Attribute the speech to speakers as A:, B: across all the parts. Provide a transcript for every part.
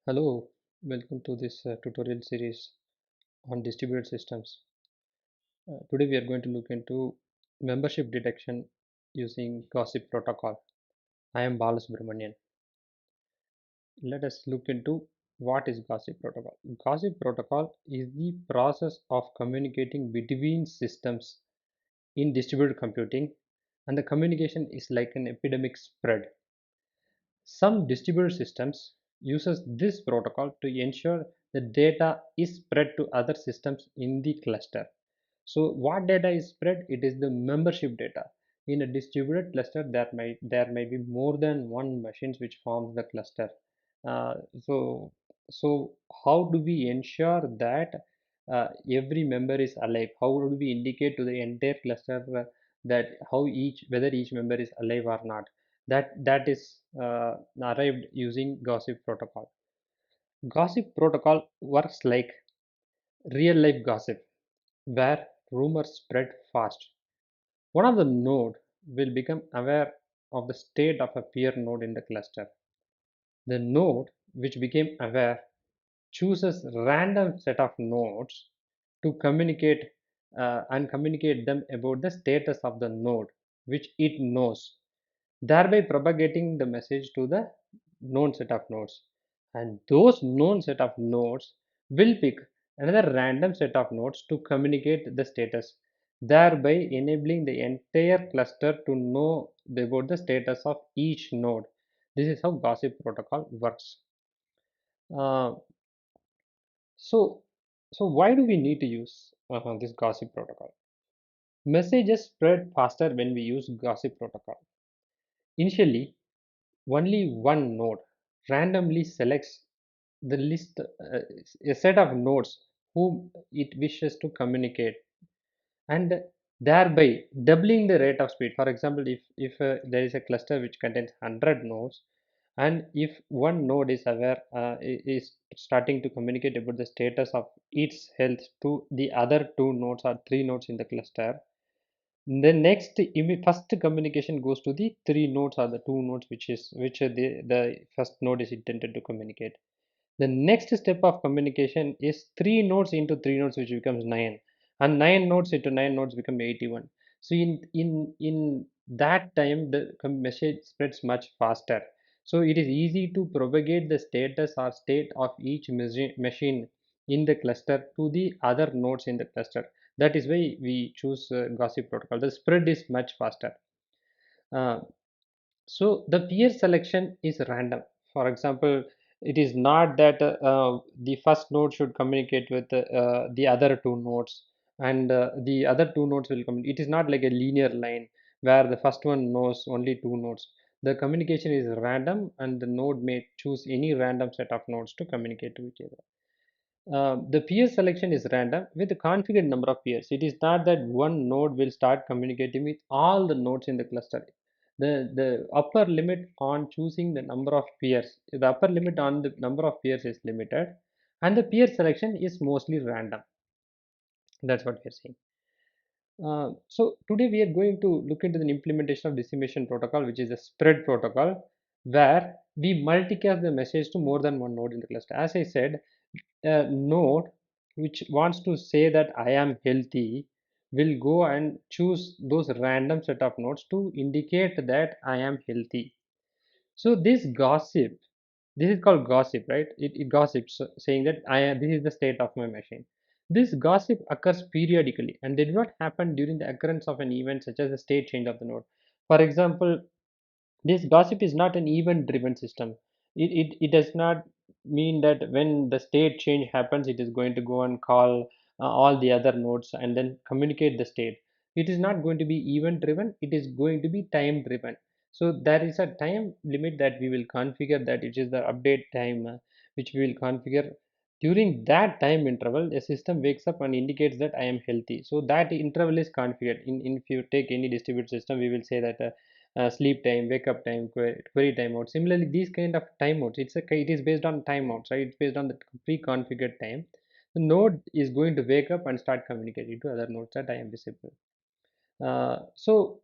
A: Hello, welcome to this tutorial series on distributed systems. Today we are going to look into membership detection using Gossip Protocol. I am Balasubramanian. Let us look into what is Gossip Protocol. Gossip Protocol is the process of communicating between systems in distributed computing, and the communication is like an epidemic spread. Some distributed systems uses this protocol to ensure the data is spread to other systems in the cluster. So what data is spread? It is the membership data. In a distributed cluster, there may be more than one machines which forms the cluster. Uh, so so how do we ensure that every member is alive? How do we indicate to the entire cluster that how each whether each member is alive or not? That is arrived using Gossip Protocol. Gossip Protocol works like real life gossip where rumors spread fast. One of the node will become aware of the state of a peer node in the cluster. The node which became aware chooses random set of nodes to communicate and communicate them about the status of the node which it knows, thereby propagating the message to the known set of nodes. And those known set of nodes will pick another random set of nodes to communicate the status, thereby enabling the entire cluster to know about the status of each node. This is how Gossip Protocol works. Uh, so, so why do we need to use this Gossip Protocol? Messages spread faster when we use Gossip Protocol. Initially, only one node randomly selects the list, a set of nodes whom it wishes to communicate, and thereby doubling the rate of speed. For example, if there is a cluster which contains 100 nodes, and if one node is aware, is starting to communicate about the status of its health to the other two nodes or three nodes in the cluster, the next first communication goes to the three nodes or the two nodes which the first node is intended to communicate. The next step of communication is three nodes into three nodes, which becomes nine, and nine nodes into nine nodes become 81. So in that time the message spreads much faster. So it is easy to propagate the status or state of each machine in the cluster to the other nodes in the cluster. That is why we choose Gossip Protocol. The spread is much faster. Uh, so the peer selection is random. For example, it is not that the first node should communicate with the other two nodes, and the other two nodes will communicate. It is not like a linear line where the first one knows only two nodes. The communication is random, and the node may choose any random set of nodes to communicate to each other. The peer selection is random with a configured number of peers. It is not that one node will start communicating with all the nodes in the cluster. The upper limit on choosing the number of peers, the upper limit on the number of peers is limited, and the peer selection is mostly random. That's what we are saying. So today we are going to look into the implementation of dissemination protocol, which is a spread protocol, where we multicast the message to more than one node in the cluster. As I said, a node which wants to say that I am healthy will go and choose those random set of nodes to indicate that I am healthy. So this is called gossip, right? It gossips saying that this is the state of my machine. This gossip occurs periodically and they do not happen during the occurrence of an event such as the state change of the node. For example, this gossip is not an event driven system. It does not mean that when the state change happens, it is going to go and call all the other nodes and then communicate the state. It is not going to be event driven, it is going to be time driven. So there is a time limit that we will configure, that it is the update time which we will configure. During that time interval, the system wakes up and indicates that I am healthy. So that interval is configured. If you take any distributed system, we will say that sleep time, wake up time, query timeout. Similarly, these kind of timeouts, it is based on timeouts, right? It's based on the pre-configured time. The node is going to wake up and start communicating to other nodes that I am visible. So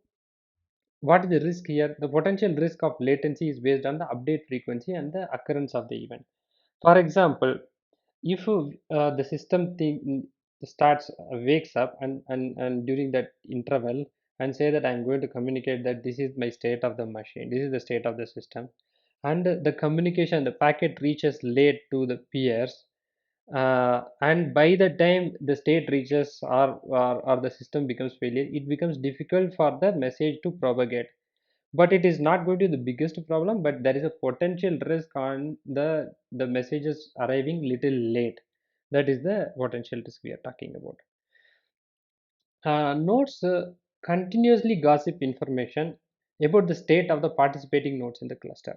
A: what is the risk here? The potential risk of latency is based on the update frequency and the occurrence of the event. For example, if the system starts wakes up and during that interval and say that I'm going to communicate that this is my state of the machine, this is the state of the system, and the communication, the packet reaches late to the peers, and by the time the state reaches or the system becomes failure, it becomes difficult for the message to propagate. But it is not going to be the biggest problem, but there is a potential risk on the messages arriving little late. That is the potential risk we are talking about. Nodes continuously gossip information about the state of the participating nodes in the cluster.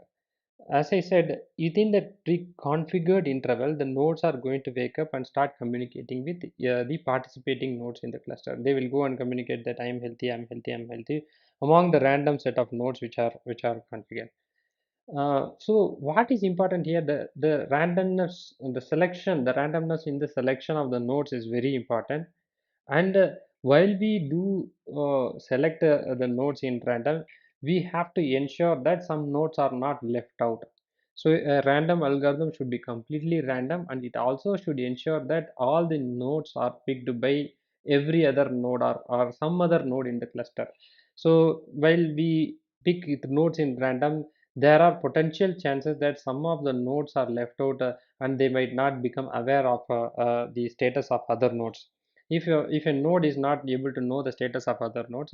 A: As I said, within the pre-configured interval, the nodes are going to wake up and start communicating with the participating nodes in the cluster. They will go and communicate that I am healthy, I am healthy, I am healthy among the random set of nodes which are configured. So what is important here? The randomness, the randomness in the selection of the nodes is very important. And while we do select the nodes in random, we have to ensure that some nodes are not left out. So a random algorithm should be completely random, and it also should ensure that all the nodes are picked by every other node or some other node in the cluster. So while we pick the nodes in random, there are potential chances that some of the nodes are left out, and they might not become aware of the status of other nodes. If a node is not able to know the status of other nodes,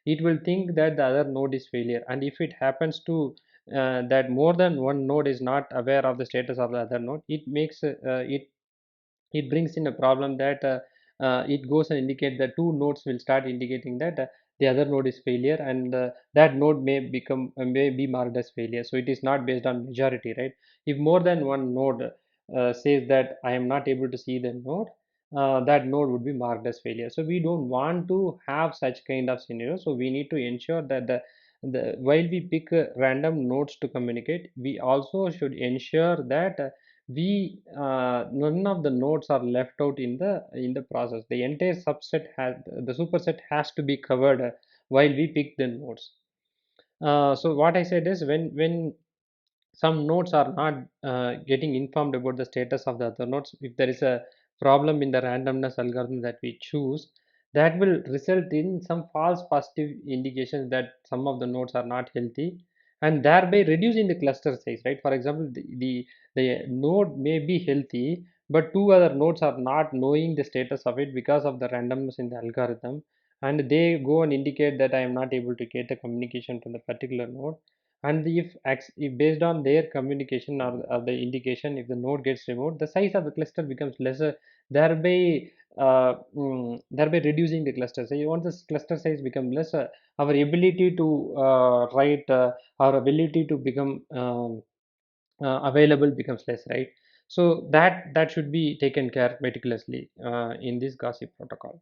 A: it will think that the other node is failure. And if it happens to that more than one node is not aware of the status of the other node, it makes it brings in a problem that it goes and indicate that two nodes will start indicating that the other node is failure, and that node may be marked as failure. So it is not based on majority, right? If more than one node says that I am not able to see the node, that node would be marked as failure. So we don't want to have such kind of scenario. So we need to ensure that the while we pick random nodes to communicate, we also should ensure that we none of the nodes are left out in the process. The entire subset has the superset has to be covered while we pick the nodes. So what I said is when some nodes are not getting informed about the status of the other nodes, if there is a problem in the randomness algorithm that we choose, that will result in some false positive indications that some of the nodes are not healthy, and thereby reducing the cluster size, right? For example, the node may be healthy, but two other nodes are not knowing the status of it because of the randomness in the algorithm, and they go and indicate that I am not able to get a communication from the particular node. And if based on their communication or the indication, if the node gets removed, the size of the cluster becomes lesser, thereby thereby reducing the cluster size. Once the cluster size becomes less, our ability to write our ability to become available becomes less, right? So that should be taken care meticulously in this gossip protocol.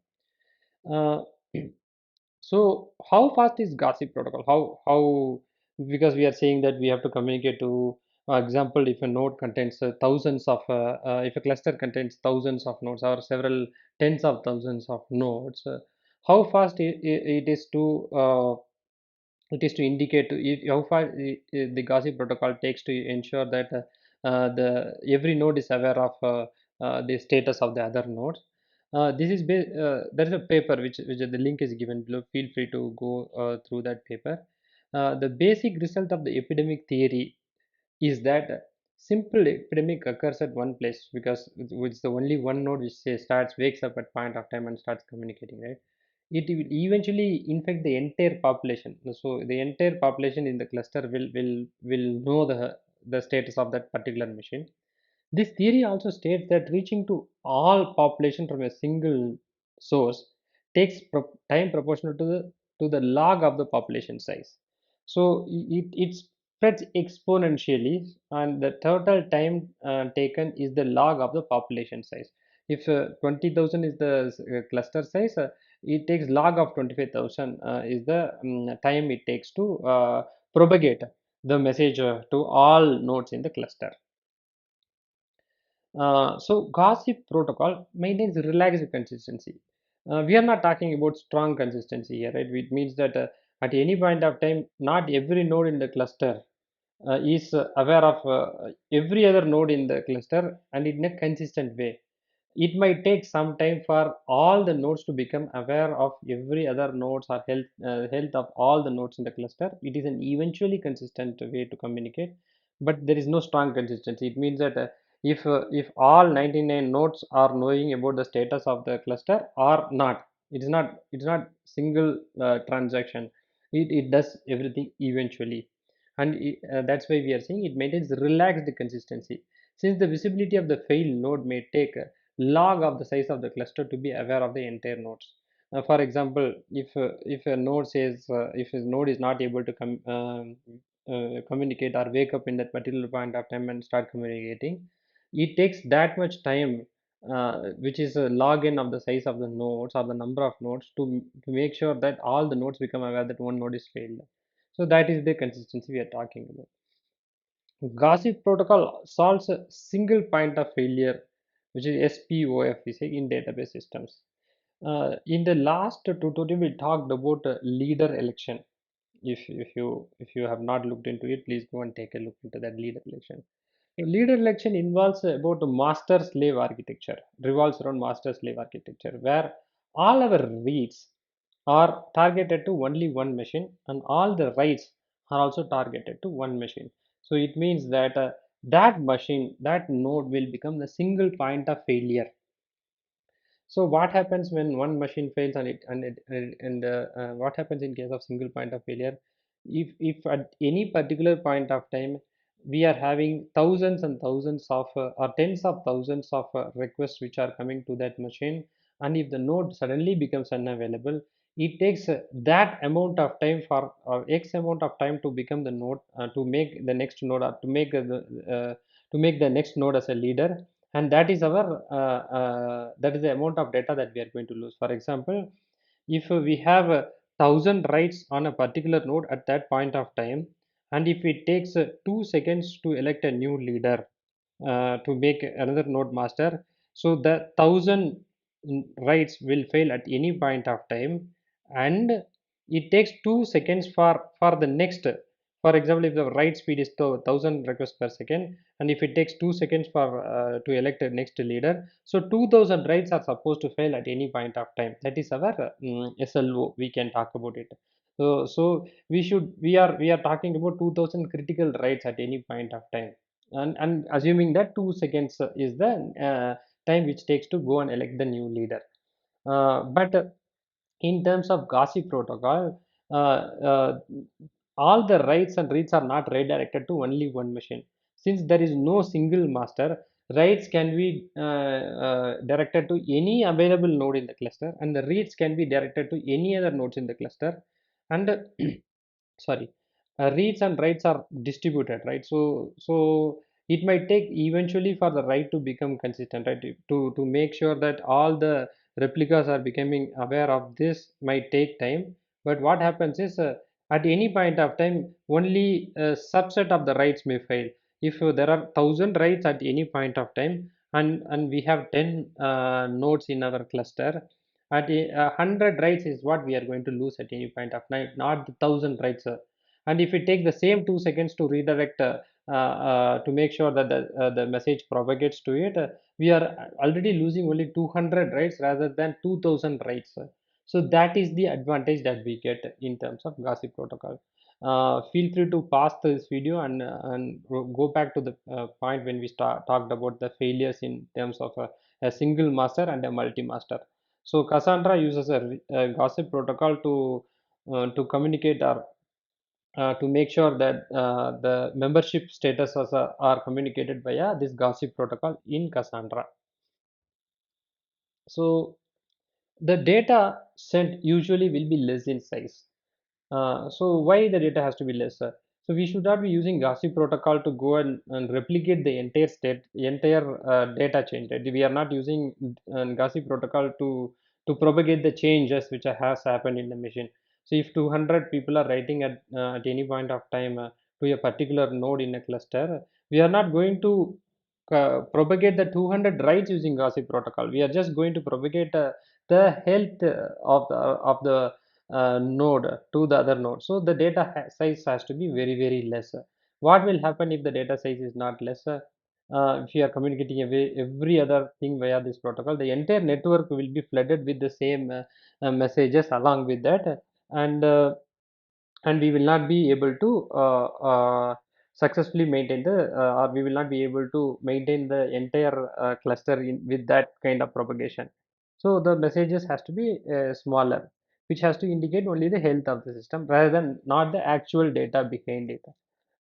A: uh, So how fast is gossip protocol? How because we are saying that we have to communicate to example, if a node contains thousands of if a cluster contains thousands of nodes or several tens of thousands of nodes, how fast it is to indicate how far the gossip protocol takes to ensure that the every node is aware of the status of the other nodes. There is a paper which the link is given below. Feel free to go through that paper. The basic result of the epidemic theory is that simple epidemic occurs at one place because it's the only one node which say starts wakes up at point of time and starts communicating, right? It will eventually infect the entire population. So the entire population in the cluster will know the status of that particular machine. This theory also states that reaching to all population from a single source takes time proportional to the log of the population size. So it spreads exponentially, and the total time taken is the log of the population size. If 20,000 is the cluster size, it takes log of 25,000 is the time it takes to propagate the message to all nodes in the cluster. So gossip protocol maintains relaxed consistency. We are not talking about strong consistency here, right? It means that at any point of time, not every node in the cluster is aware of every other node in the cluster and in a consistent way. It might take some time for all the nodes to become aware of every other nodes or health of all the nodes in the cluster. It is an eventually consistent way to communicate, but there is no strong consistency. It means that if all 99 nodes are knowing about the status of the cluster or not, it is not single transaction. It does everything eventually, and that's why we are saying it maintains relaxed consistency. Since the visibility of the failed node may take log of the size of the cluster to be aware of the entire nodes. For example, if a node says if a node is not able to communicate or wake up in that particular point of time and start communicating, it takes that much time, which is a log n of the size of the nodes or the number of nodes to make sure that all the nodes become aware that one node is failed. So that is the consistency we are talking about. Gossip protocol solves a single point of failure, which is SPOF, we say, in database systems. In the last tutorial, we talked about leader election. If you have not looked into it, please go and take a look into that leader election. Leader election involves about a master slave architecture, revolves around master slave architecture, where all our reads are targeted to only one machine and all the writes are also targeted to one machine. So it means that that machine, that node will become the single point of failure. So what happens when one machine fails and what happens in case of single point of failure? If at any particular point of time we are having thousands and thousands of or tens of thousands of requests which are coming to that machine, and if the node suddenly becomes unavailable, it takes that amount of time for or X amount of time to become the node to make the next node or to make the next node as a leader, and that is our that is the amount of data that we are going to lose. For example, if we have 1,000 writes on a particular node at that point of time, and if it takes 2 seconds to elect a new leader to make another node master, so the 1,000 writes will fail at any point of time, and it takes 2 seconds for the next. For example, if the write speed is 1,000 requests per second, and if it takes 2 seconds for to elect a next leader, so 2,000 writes are supposed to fail at any point of time. That is our SLO. We can talk about it. So we are talking about 2,000 critical writes at any point of time, and assuming that 2 seconds is the time which takes to go and elect the new leader. But in terms of gossip protocol, all the writes and reads are not redirected to only one machine. Since there is no single master, writes can be directed to any available node in the cluster, and the reads can be directed to any other nodes in the cluster. And sorry, reads and writes are distributed, right? So it might take eventually for the write to become consistent, right? To make sure that all the replicas are becoming aware of this might take time. But what happens is at any point of time only a subset of the writes may fail. If there are 1,000 writes at any point of time, and we have 10 nodes in our cluster, at 100 writes is what we are going to lose at any point of time, not the 1,000 writes. And if it takes the same 2 seconds to redirect to make sure that the message propagates to it, we are already losing only 200 writes rather than 2,000 writes. So that is the advantage that we get in terms of gossip protocol. Feel free to pause this video and go back to the point when we talked about the failures in terms of a single master and a multi-master. So Cassandra uses a gossip protocol to communicate or to make sure that the membership statuses are communicated via this gossip protocol in Cassandra. So the data sent usually will be less in size. So why the data has to be lesser? So we should not be using gossip protocol to go and replicate the entire data change. Right? We are not using gossip protocol to propagate the changes which has happened in the machine. So if 200 people are writing at any point of time to a particular node in a cluster, we are not going to propagate the 200 writes using gossip protocol. We are just going to propagate the health of the node to the other node. So the data size has to be very less. What will happen if the data size is not lesser? If you are communicating away every other thing via this protocol, the entire network will be flooded with the same messages along with that, and and we will not be able to successfully maintain the or we will not be able to maintain the entire cluster with that kind of propagation. So the messages has to be smaller, which has to indicate only the health of the system rather than not the actual data behind it.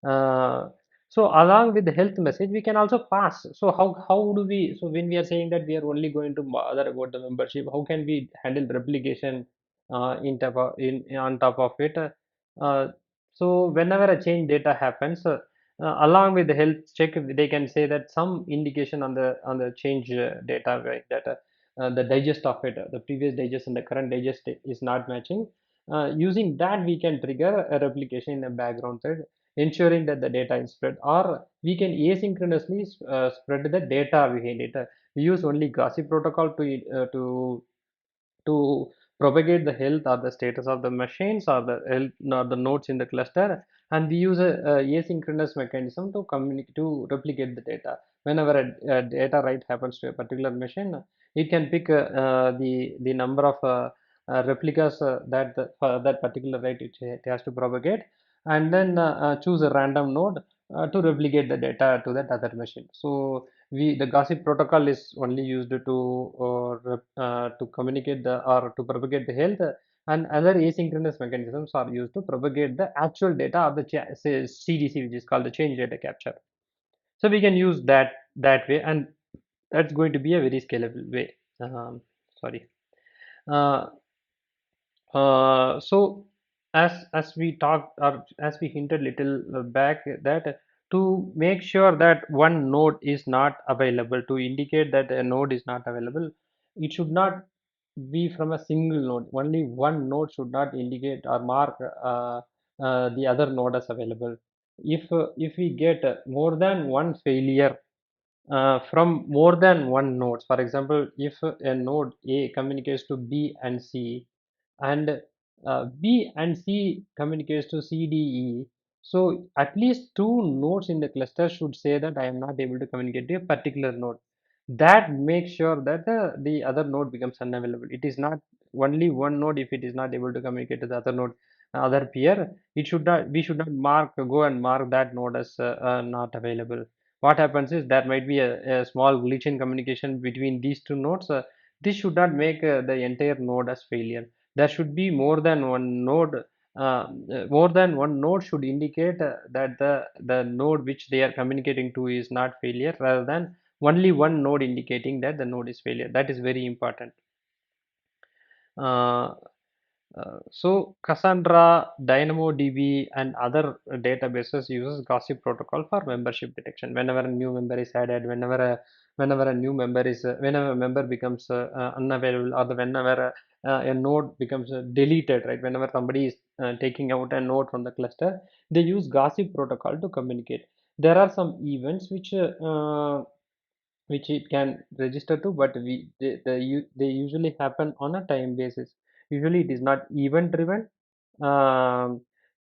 A: uh, so along with the health message we can also pass. So how do we, so when we are saying that we are only going to bother about the membership, how can we handle replication on top of it? uh, so whenever a change data happens, along with the health check, they can say that some indication on the change data, right, that the digest of it, the previous digest and the current digest is not matching. Using that, we can trigger a replication in the background thread, ensuring that the data is spread, or we can asynchronously spread the data behind it. We use only gossip protocol to propagate the health or the status of the machines or the health or the nodes in the cluster, and we use a asynchronous mechanism to communicate, to replicate the data. Whenever a data write happens to a particular machine, it can pick the number of replicas for that particular write it has to propagate, and then choose a random node to replicate the data to that other machine. So we, the gossip protocol is only used to communicate the or to propagate the health, and other asynchronous mechanisms are used to propagate the actual data of the say CDC, which is called the change data capture. So we can use that way, and that's going to be a very scalable way. Sorry. uh, so as we talked, or as we hinted little back, that to make sure that one node is not available, to indicate that a node is not available, it should not be from a single node. Only one node should not indicate or mark the other node as available. If we get more than one failure from more than one node, for example, if a node A communicates to B and C, and B and C communicates to C, D, E. So at least two nodes in the cluster should say that I am not able to communicate to a particular node. That makes sure that the other node becomes unavailable. It is not only one node if it is not able to communicate to the other node, other peer. It should not. We should not go and mark that node as not available. What happens is there might be a small glitch in communication between these two nodes. This should not make the entire node as failure. There should be more than one node. More than one node should indicate that the node which they are communicating to is not failure, rather than only one node indicating that the node is failure. That is very important. uh, so Cassandra, DynamoDB, and other databases uses gossip protocol for membership detection. Whenever a new member is added, whenever a new member is whenever a member becomes unavailable, or whenever a node becomes deleted, right? Whenever somebody is taking out a node from the cluster, they use gossip protocol to communicate. There are some events which it can register to, but they usually happen on a time basis. Usually it is not event driven. um,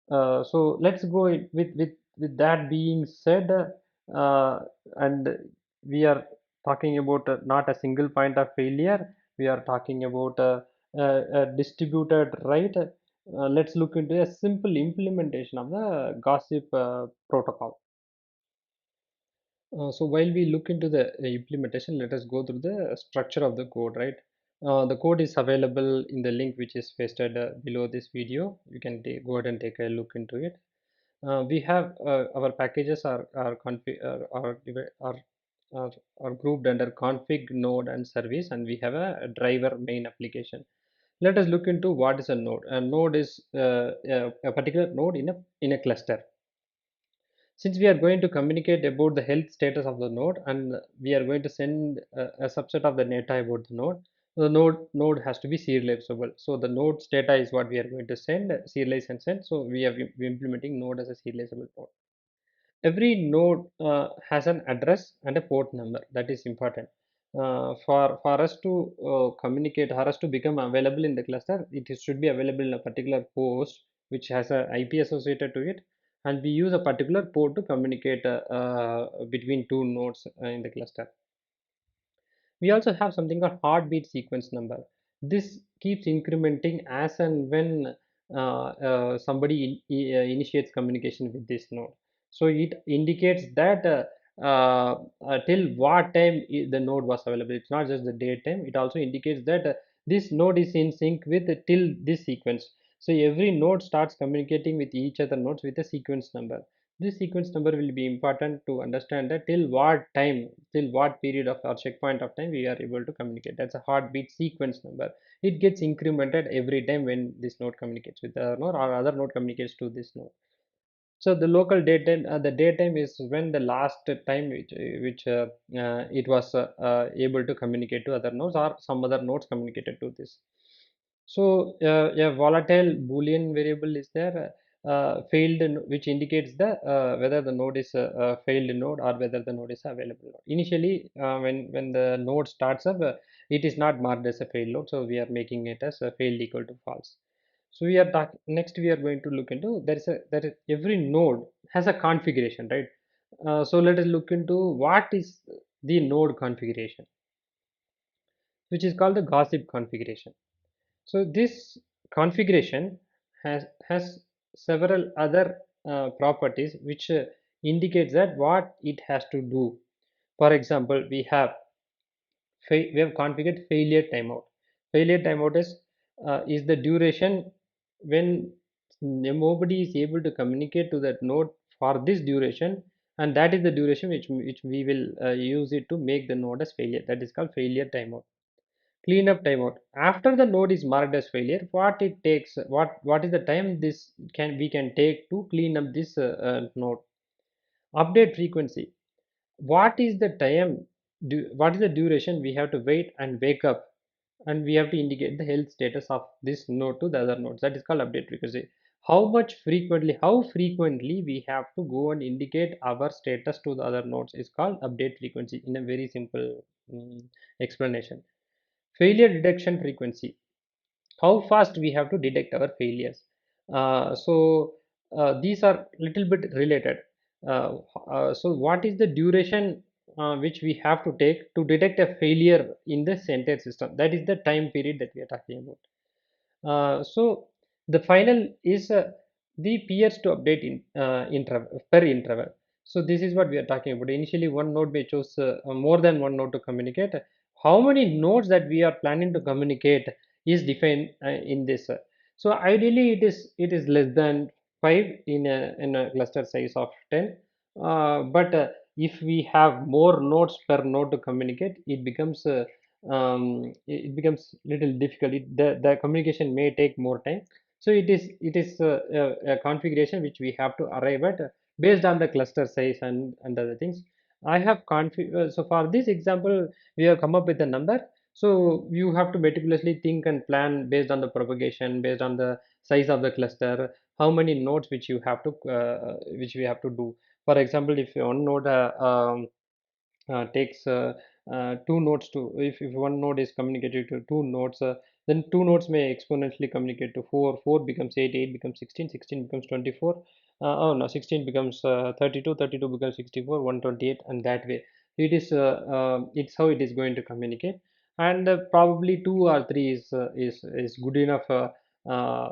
A: so let's go with that being said, and we are talking about not a single point of failure, we are talking about a distributed, right? Let's look into a simple implementation of the gossip protocol. So while we look into the implementation, let us go through the structure of the code, right? The code is available in the link which is pasted below this video. You can go ahead and take a look into it. We have our packages are grouped under config, node, and service, and we have a driver main application. Let us look into what is a node. A node is a particular node in a cluster. Since we are going to communicate about the health status of the node, and we are going to send a subset of the data about the node, the node has to be serializable. So the node's data is what we are going to send, serialize and send. So we implementing node as a serializable node. Every node has an address and a port number. That is important. For us to communicate, for us to become available in the cluster, it should be available in a particular host which has a IP associated to it. and we use a particular port to communicate between two nodes in the cluster. We also have something called heartbeat sequence number. This keeps incrementing as and when somebody initiates communication with this node. So it indicates that till what time the node was available. It's not just the date time. It also indicates that this node is in sync with till this sequence. So every node starts communicating with each other nodes with a sequence number. This sequence number will be important to understand that till what time, till what period of or checkpoint of time we are able to communicate. That's a heartbeat sequence number. It gets incremented every time when this node communicates with the other node or other node communicates to this node. So the local daytime, the daytime is when the last time which it was able to communicate to other nodes or some other nodes communicated to this. So a volatile Boolean variable is there, which indicates the whether the node is a failed node or whether the node is available node. Initially, when the node starts up, it is not marked as a failed node, so we are making it as a failed equal to false. So we are next we are going to look into there is every node has a configuration, right? So let us look into what is the node configuration, which is called the gossip configuration. So this configuration has several other properties which indicates that what it has to do. For example, we have configured failure timeout. Failure timeout is the duration when nobody is able to communicate to that node for this duration, and that is the duration which we will use it to make the node as failure. That is called failure timeout. Cleanup timeout. After the node is marked as failure, what it takes, what is the time this can we can take to clean up this node. Update frequency. What is the time? What is the duration we have to wait and wake up, and we have to indicate the health status of this node to the other nodes. That is called update frequency. How frequently we have to go and indicate our status to the other nodes is called update frequency in a very simple explanation. Failure detection frequency, how fast we have to detect our failures. These are little bit related. So what is the duration which we have to take to detect a failure in this entire system? That is the time period that we are talking about. So the final is the peers to update in interval per interval. So this is what we are talking about. Initially, one node may choose more than one node to communicate. How many nodes that we are planning to communicate is defined in this. So ideally, it is less than 5 in a cluster size of 10. But if we have more nodes per node to communicate, it becomes little difficult. The communication may take more time. So it is a configuration which we have to arrive at based on the cluster size and other things. So for this example, we have come up with a number. So you have to meticulously think and plan based on the propagation, based on the size of the cluster, how many nodes which we have to do. For example, if one node takes two nodes to if one node is communicated to two nodes, then two nodes may exponentially communicate to 4 becomes 8, 8 becomes 16, 16 becomes 24, oh no, 16 becomes 32, 32 becomes 64, 128, and that way it's how it is going to communicate. And probably two or three is good enough. Uh,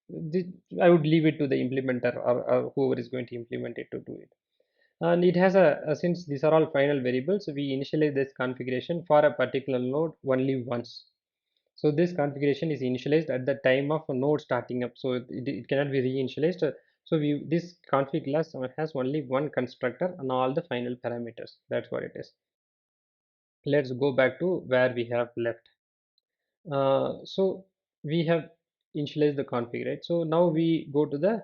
A: this, I would leave it to the implementer, or whoever is going to implement it, to do it. And it has since these are all final variables, we initialize this configuration for a particular node only once. So this configuration is initialized at the time of a node starting up, so it cannot be reinitialized. So this config class has only one constructor and all the final parameters. That's what it is. Let's go back to where we have left. So we have initialized the config, right? So now we go to the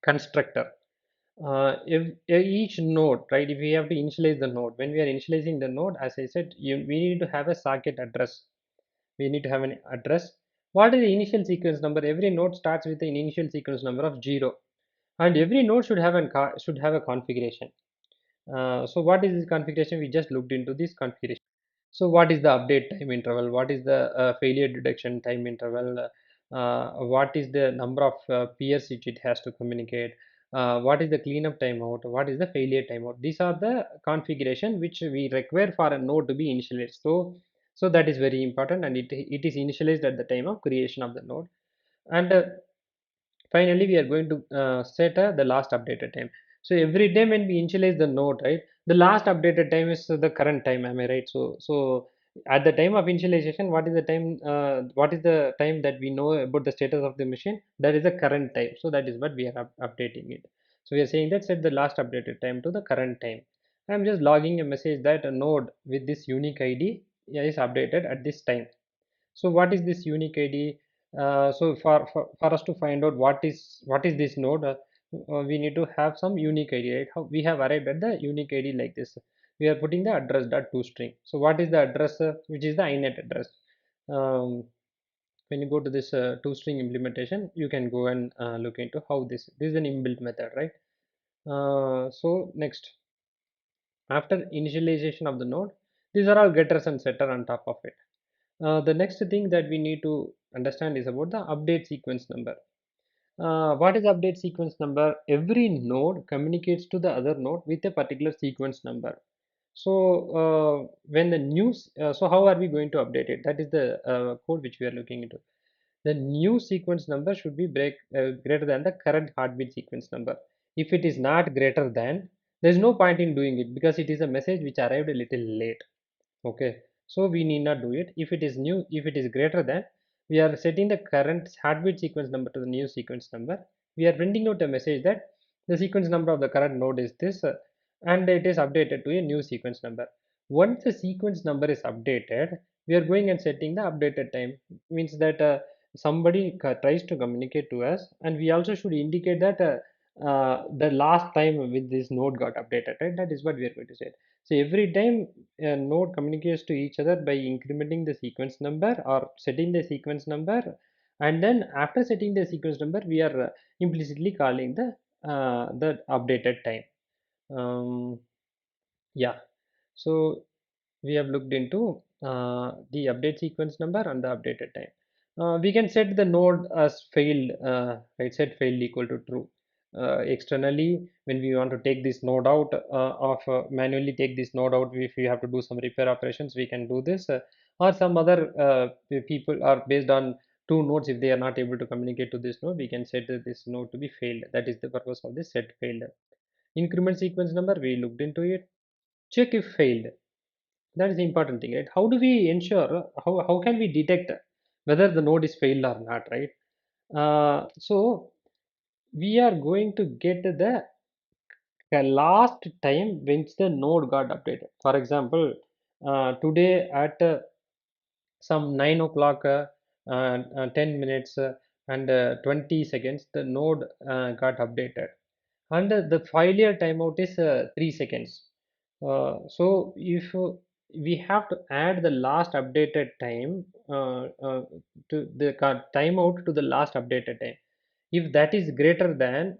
A: constructor. If each node, right, if we have to initialize the node, when we are initializing the node, as I said, we need to have a socket address. We need to have an address. What is the initial sequence number? Every node starts with an initial sequence number of 0, and every node should have a configuration. So what is this configuration? We just looked into this configuration. So what is the update time interval? What is the failure detection time interval? What is the number of peers which it has to communicate? what is the cleanup timeout, what is the failure timeout. These are the configuration which we require for a node to be initialized. So that is very important, and it is initialized at the time of creation of the node. And finally we are going to set the last updated time. So every time when we initialize the node, right, the last updated time is the current time, am I right? So at the time of initialization, what is the time, what is the time that we know about the status of the machine? That is the current time. So that is what we are updating it. So we are saying that set the last updated time to the current time. I'm just logging a message that a node with this unique id is updated at this time. So what is this unique ID? So for us to find out what is this node, we need to have some unique ID, right? How we have arrived at the unique ID like this. We are putting the address dot toString. So what is the address, which is the inet address? When you go to this toString implementation, you can go and look into how this is an inbuilt method, right? So next, after initialization of the node, these are all getters and setter on top of it. The next thing that we need to understand is about the update sequence number. What is update sequence number? Every node communicates to the other node with a particular sequence number. So when the news, so how are we going to update it? That is the code which we are looking into. The new sequence number should be greater than the current heartbeat sequence number. If it is not greater than, there is no point in doing it because it is a message which arrived a little late. Okay, so we need not do it. If it is new, if it is greater than, we are setting the current heartbeat sequence number to the new sequence number. We are printing out a message that the sequence number of the current node is this, and it is updated to a new sequence number. Once the sequence number is updated, we are going and setting the updated time. Means that somebody tries to communicate to us, and we also should indicate that the last time with this node got updated, right? That is what we are going to say. So every time a node communicates to each other by incrementing the sequence number or setting the sequence number, and then after setting the sequence number, we are implicitly calling the updated time. um, yeah, so we have looked into the update sequence number and the updated time. We can set the node as failed, right? Set failed equal to true. Externally, when we want to take this node out of manually take this node out, if we have to do some repair operations, we can do this, or some other people are based on two nodes. If they are not able to communicate to this node, we can set this node to be failed. That is the purpose of this set failed. Increment sequence number, we looked into it. Check if failed, that is the important thing, right? How do we ensure, how can we detect whether the node is failed or not, right? So we are going to get the last time when the node got updated. For example, today at some 9 o'clock 10 minutes and 20 seconds, the node got updated, and the failure timeout is 3 seconds. So if we have to add the last updated time to the timeout to the last updated time. If that is greater than,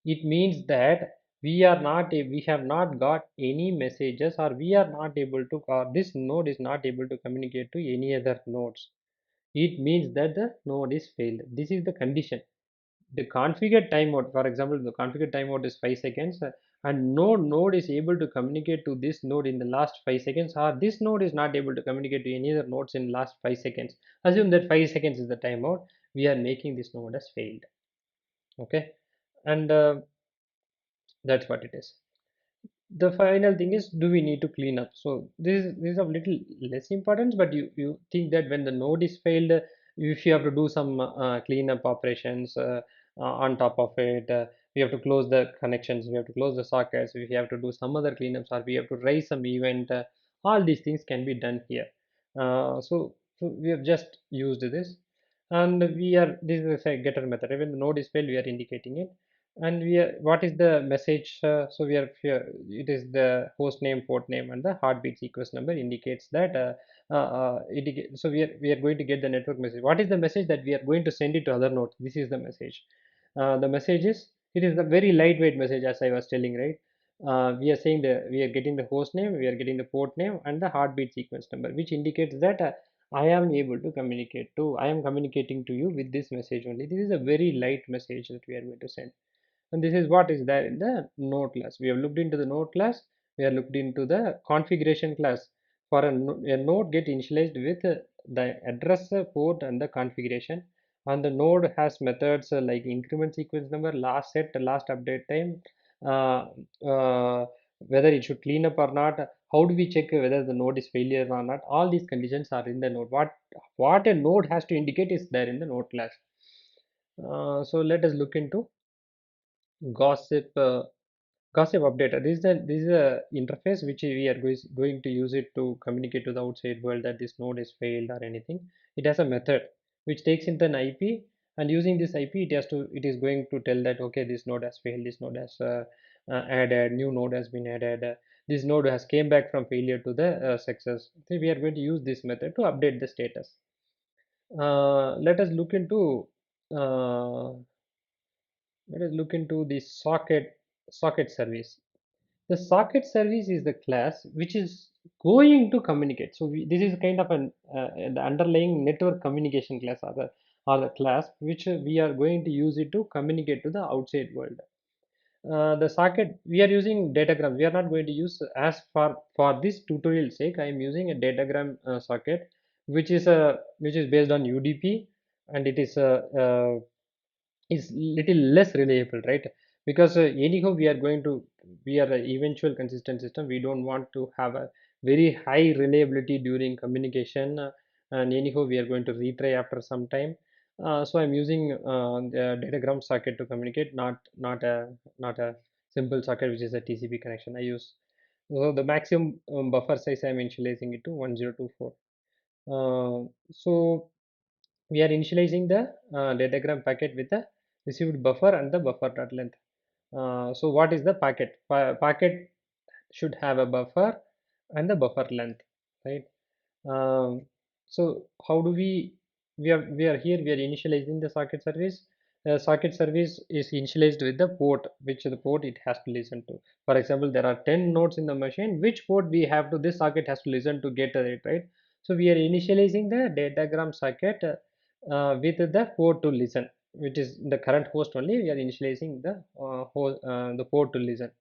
A: it means that we have not got any messages, or we are not able to, or this node is not able to communicate to any other nodes. It means that the node is failed. This is the condition. The configured timeout, for example, the configured timeout is 5 seconds, and no node is able to communicate to this node in the last 5 seconds, or this node is not able to communicate to any other nodes in last 5 seconds. Assume that 5 seconds is the timeout. We are making this node as failed. Okay, and that's what it is. The final thing is, do we need to clean up? So this is of little less importance, but you think that when the node is failed, if you have to do some cleanup operations on top of it, we have to close the connections, we have to close the sockets, we have to do some other cleanups, or we have to raise some event, all these things can be done here. So we have just used this, and this is a getter method. When the node is failed, we are indicating it. And what is the message? So we are here, it is the host name, port name, and the heartbeat sequence number indicates that so we are going to get the network message. What is the message that we are going to send it to other nodes? This is the message. The message is, it is a very lightweight message, as I was telling, right? We are saying that we are getting the host name, we are getting the port name, and the heartbeat sequence number, which indicates that I am able to communicate to, I am communicating to you with this message only. This is a very light message that we are going to send. And this is what is there in the node class. We have looked into the node class. We have looked into the configuration class. For a node get initialized with the address, port, and the configuration. And the node has methods like increment sequence number, last set, last update time, uh, whether it should clean up or not. How do we check whether the node is failure or not? All these conditions are in the node. What a node has to indicate is there in the node class. So let us look into gossip. Gossip updater. This is a interface which we are going to use it to communicate to the outside world that this node is failed or anything. It has a method which takes in an IP, and using this IP it is going to tell that okay, this node has failed, this node has added, new node has been added, this node has came back from failure to the success. So we are going to use this method to update the status. Let us look into uh, the socket service. The socket service is the class which is going to communicate. So this is kind of the underlying network communication class, or the class which we are going to use it to communicate to the outside world. The socket we are using datagram. We are not going to use, as for this tutorial sake, I am using a datagram socket, which is based on UDP, and it is little less reliable, right? Because anyhow we are an eventual consistent system. We don't want to have a very high reliability during communication, and anyhow we are going to retry after some time. So I'm using the datagram socket to communicate, not a simple socket which is a TCP connection. I use, so the maximum buffer size I'm initializing it to 1024. So we are initializing the datagram packet with the received buffer and the buffer dot length. So what is the packet? Packet should have a buffer and the buffer length, right? Um, so how do we are here, we are initializing the socket service. Socket service is initialized with the port, which the port it has to listen to. For example, there are 10 nodes in the machine. Which port we have to, this socket has to listen to get it, right? So we are initializing the datagram socket with the port to listen, which is the current host only. We are initializing the port to listen.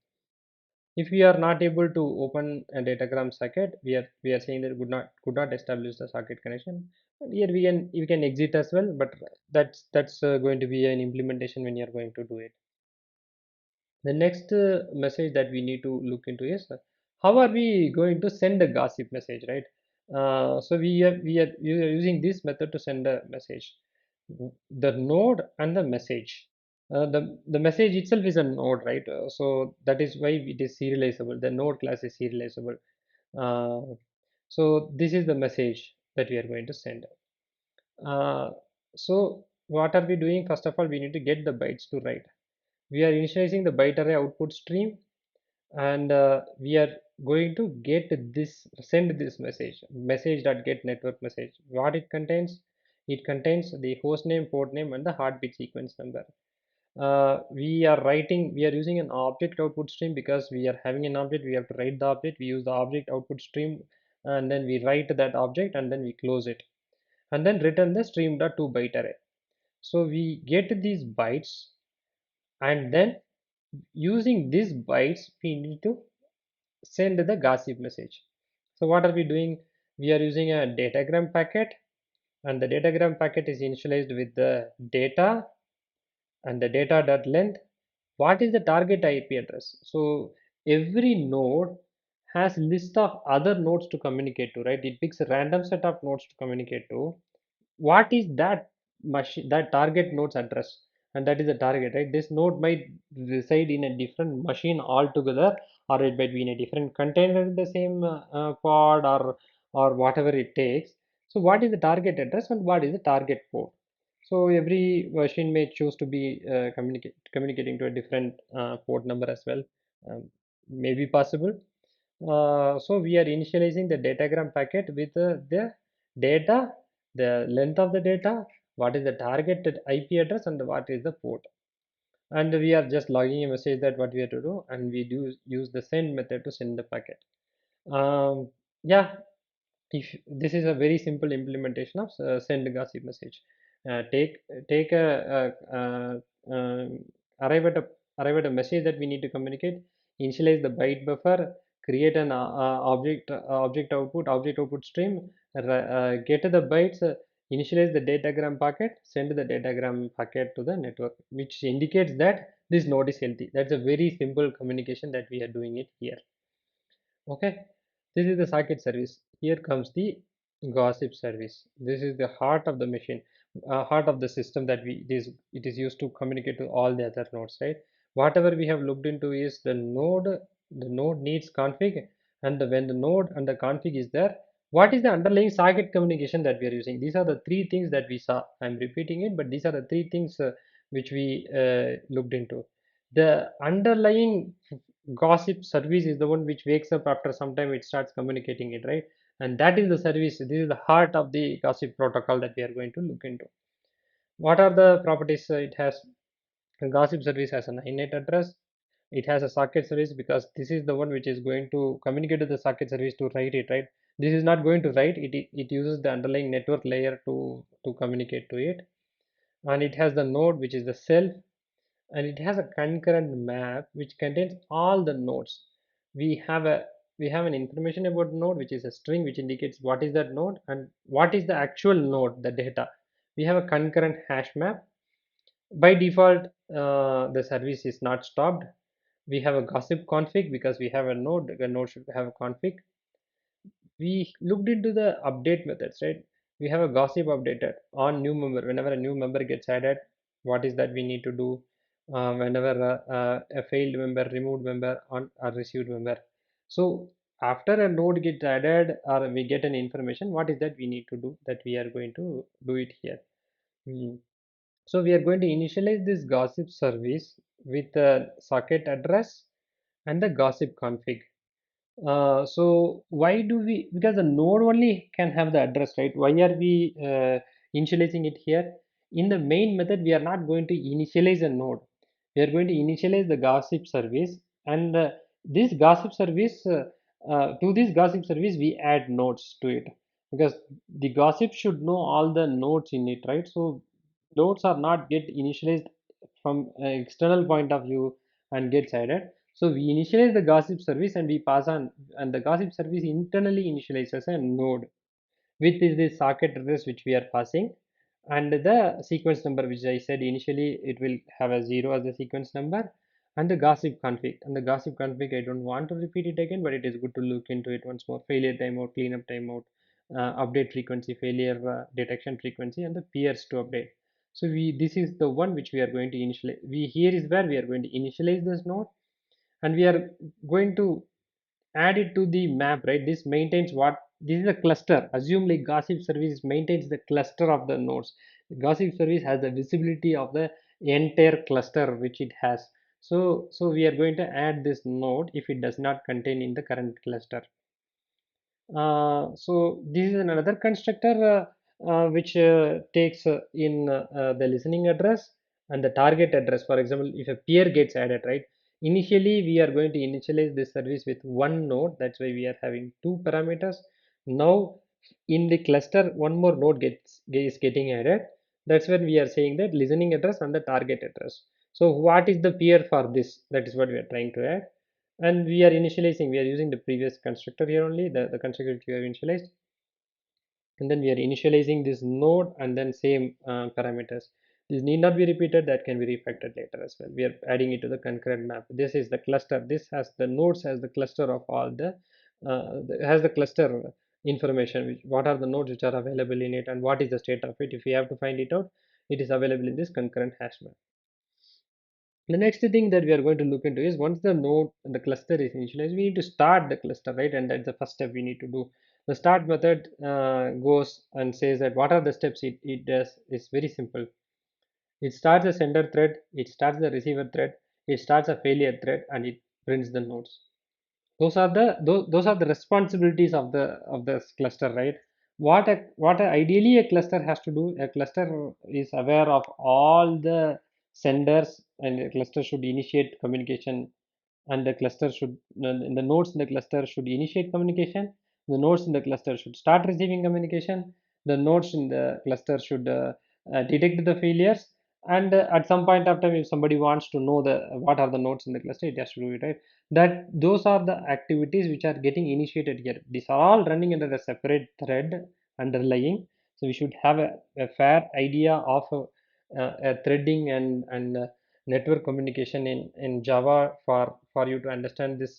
A: If we are not able to open a datagram socket, we are saying that could not establish the socket connection. And here we can exit as well, but that's going to be an implementation when you are going to do it. The next message that we need to look into is how are we going to send a gossip message, right? So we are using this method to send a message. The node and the message. The message itself is a node, right? So that is why it is serializable. The node class is serializable. Uh, so this is the message that we are going to send. Uh, so what are we doing? First of all, we need to get the bytes to write. We are initializing the byte array output stream, and we are going to send this message.get network message. What it contains? It contains the host name, port name, and the heartbeat sequence number. We are using an object output stream because we are having an object. We have to write the object. We use the object output stream, and then we write that object, and then we close it, and then return the stream.2 byte array. So we get these bytes, and then using these bytes we need to send the gossip message. So what are we doing? We are using a datagram packet, and the datagram packet is initialized with the data and the data dot length. What is the target IP address? So every node has list of other nodes to communicate to, right? It picks a random set of nodes to communicate to. What is that machine, that target node's address? And that is the target, right? This node might reside in a different machine altogether, or it might be in a different container in the same pod, or whatever it takes. So what is the target address and what is the target port? So every machine may choose to be communicating to a different port number as well. May be possible. So we are initializing the datagram packet with the data, the length of the data, what is the targeted IP address, and what is the port. And we are just logging a message that what we have to do, and we do use the send method to send the packet. Yeah, if this is a very simple implementation of send gossip message. Take a arrive at a arrive at a message that we need to communicate, initialize the byte buffer, create an object output stream, get the bytes, initialize the datagram packet, send the datagram packet to the network, which indicates that this node is healthy. That's a very simple communication that we are doing it here. Okay, this is the socket service. Here comes the gossip service. This is the heart of the machine, heart of the system that it is used to communicate to all the other nodes, right? Whatever we have looked into is the node needs config, and when the node and the config is there, what is the underlying socket communication that we are using? These are the three things that we saw. I'm repeating it, but these are the three things which we looked into. The underlying gossip service is the one which wakes up after some time, it starts communicating it, right? And that is the service. This is the heart of the gossip protocol that we are going to look into. What are the properties? It has a gossip service has an init address. It has a socket service because this is the one which is going to communicate to the socket service to write it, right? This is not going to write it. It uses the underlying network layer to communicate to it. And it has the node, which is the self, and it has a concurrent map which contains all the nodes. We have an information about node, which is a string which indicates what is that node and what is the actual node, the data. We have a concurrent hash map. By default, the service is not stopped. We have a gossip config because we have a node. The node should have a config. We looked into the update methods, right? We have a gossip updated on new member. Whenever a new member gets added, what is that we need to do? Whenever a failed member, removed member, on a received member. So after a node gets added or we get an information, what is that we need to do? That we are going to do it here. So we are going to initialize this gossip service with the socket address and the gossip config. So why do we, because the node only can have the address, right? Why are we initializing it here? In the main method, we are not going to initialize a node. We are going to initialize the gossip service, and this gossip service, to this gossip service, we add nodes to it, because the gossip should know all the nodes in it, right? So nodes are not get initialized from an external point of view and gets added. So we initialize the gossip service and we pass on, and the gossip service internally initializes a node with this socket address which we are passing, and the sequence number which I said initially, it will have a 0 as the sequence number, and the gossip config. And the gossip config, I don't want to repeat it again, but it is good to look into it once more. Failure timeout, cleanup timeout, update frequency, failure detection frequency, and the peers to update. So this is the one which we are going to initialize. Here is where we are going to initialize this node, and we are going to add it to the map, right? This maintains what, this is a cluster. Assume like gossip service maintains the cluster of the nodes. The gossip service has the visibility of the entire cluster which it has. So we are going to add this node if it does not contain in the current cluster. So this is another constructor which takes in the listening address and the target address. For example, if a peer gets added, right? Initially, we are going to initialize this service with one node. That's why we are having two parameters. Now, in the cluster, one more node is getting added. That's when we are saying that listening address and the target address. So, what is the peer for this? That is what we are trying to add, and we are initializing, we are using the previous constructor here only, the constructor which we have initialized, and then we are initializing this node and then same parameters. This need not be repeated, that can be refactored later as well. We are adding it to the concurrent map. This is the cluster, this has the nodes as the cluster of all has the cluster information, what are the nodes which are available in it and what is the state of it. If we have to find it out, it is available in this concurrent hash map. The next thing that we are going to look into is, once the node and the cluster is initialized, we need to start the cluster, right? And that's the first step we need to do. The start method goes and says that what are the steps it does. It's very simple. It starts a sender thread, it starts the receiver thread, it starts a failure thread, and it prints the nodes. Those are the responsibilities of the cluster, right? What ideally a cluster has to do, a cluster is aware of all the senders, and a cluster should initiate communication, and the cluster should, the nodes in the cluster should initiate communication, the nodes in the cluster should start receiving communication, the nodes in the cluster should detect the failures, and at some point of time, if somebody wants to know the what are the nodes in the cluster, it has to do it, right? That those are the activities which are getting initiated here. These are all running under a separate thread underlying. So we should have a fair idea of a threading and network communication in Java for you to understand this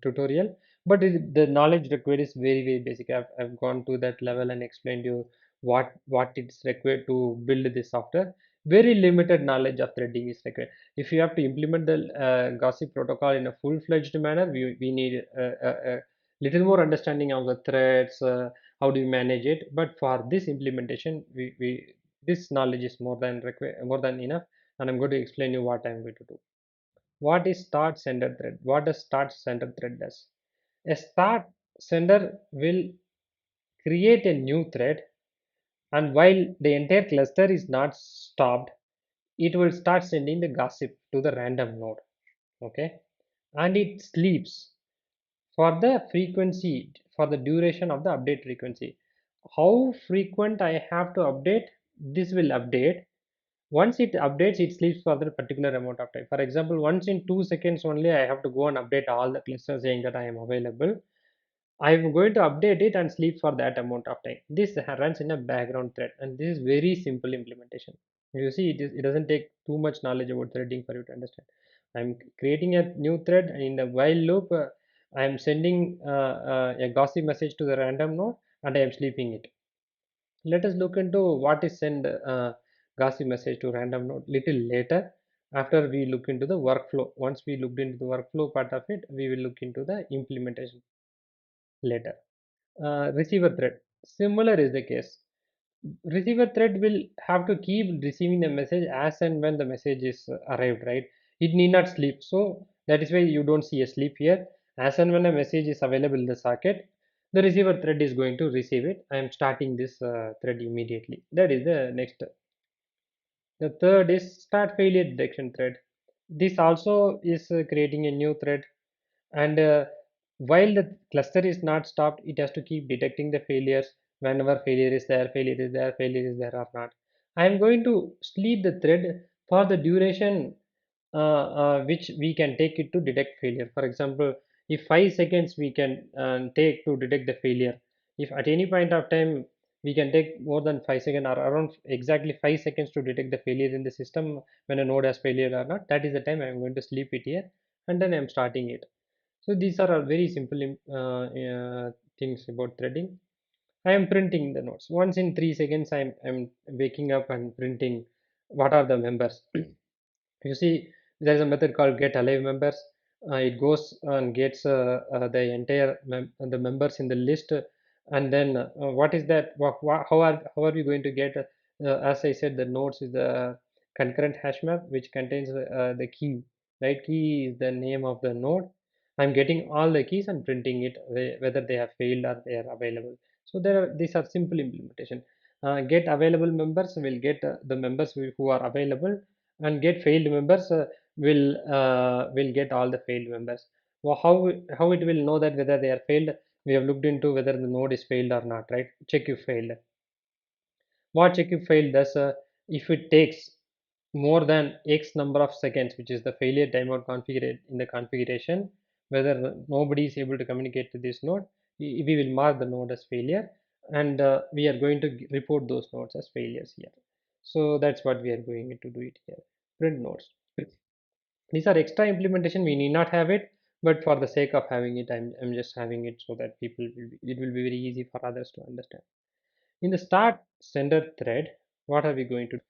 A: tutorial. But the knowledge required is very basic. I've gone to that level and explained you what it's required to build this software. Very limited knowledge of threading is required. If you have to implement the gossip protocol in a full-fledged manner, we need a little more understanding of the threads, how do you manage it. But for this implementation, we this knowledge is more than enough, and I'm going to explain you what I'm going to do. What is start sender thread? What does start sender thread does? A start sender will create a new thread, and while the entire cluster is not stopped, it will start sending the gossip to the random node. Okay, and it sleeps for the frequency, for the duration of the update frequency. How frequent I have to update? This will update. Once it updates, it sleeps for the particular amount of time. For example, once in 2 seconds only, I have to go and update all the clusters saying that I am available. I'm going to update it and sleep for that amount of time. This runs in a background thread, and this is very simple implementation. You see, it doesn't take too much knowledge about threading for you to understand. I'm creating a new thread, and in the while loop, I'm sending a gossip message to the random node, and I am sleeping it. Let us look into what is send gossip message to random node little later, after we look into the workflow. Once we looked into the workflow part of it, we will look into the implementation later. Receiver thread, similar is the case. Receiver thread will have to keep receiving the message as and when the message is arrived, right? It need not sleep, so that is why you don't see a sleep here. As and when a message is available in the socket, the receiver thread is going to receive it. I am starting this thread immediately. That is the next. The third is start failure detection thread. This also is creating a new thread, and while the cluster is not stopped, it has to keep detecting the failures. Whenever failure is there, failure is there, failure is there or not. I am going to sleep the thread for the duration which we can take it to detect failure. For example, if 5 seconds we can take to detect the failure, if at any point of time we can take more than 5 seconds or around exactly 5 seconds to detect the failure in the system when a node has failure or not, that is the time I am going to sleep it here, and then I am starting it. So these are all very simple things about threading. I am printing the nodes. Once in 3 seconds, I'm waking up and printing what are the members. You see, there is a method called get alive members. It goes and gets the entire the members in the list, and then what is that? How are we going to get? As I said, the nodes is the concurrent hash map, which contains the key. Right, key is the name of the node. I'm getting all the keys and printing it, whether they have failed or they are available. So these are simple implementation. Get available members will get the members who are available, and get failed members will get all the failed members. Well, how it will know that whether they are failed? We have looked into whether the node is failed or not, right? Check if failed. What check if failed does, if it takes more than X number of seconds, which is the failure timeout configured in the configuration, whether nobody is able to communicate to this node, we will mark the node as failure, and we are going to report those nodes as failures here. So that's what we are going to do it here. Print nodes. These are extra implementation. We need not have it, but for the sake of having it, I'm just having it so that it will be very easy for others to understand. In the start sender thread, what are we going to do?